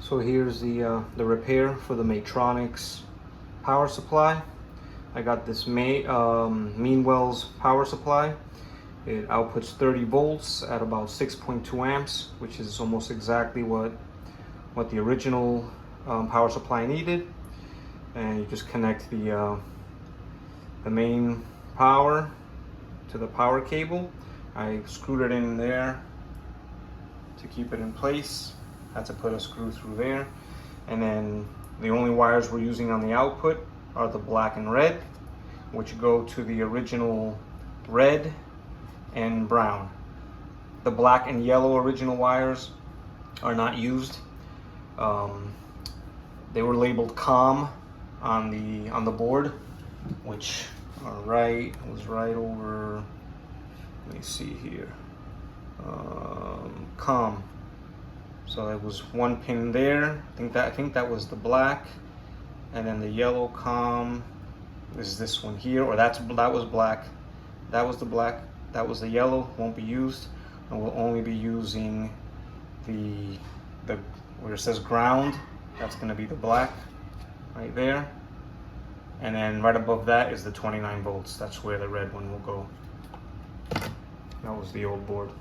So here's the repair for the Maytronics power supply. I got this Mean Wells power supply. It outputs 30 volts at about 6.2 amps, which is almost exactly what the original power supply needed. And you just connect the main power to the power cable. I screwed it in there to keep it in place. Had to put a screw through there. And then the only wires we're using on the output are the black and red, which go to the original red and brown. The black and yellow original wires are not used. They were labeled COM on the board, which are was right over, let me see here, COM. So it was one pin there. I think that was the black, and then the yellow COM is this one here, or that was black. That was the black. That was the yellow. Won't be used, and we'll only be using the where it says ground. That's going to be the black right there, and then right above that is the 29 volts. That's where the red one will go. That was the old board.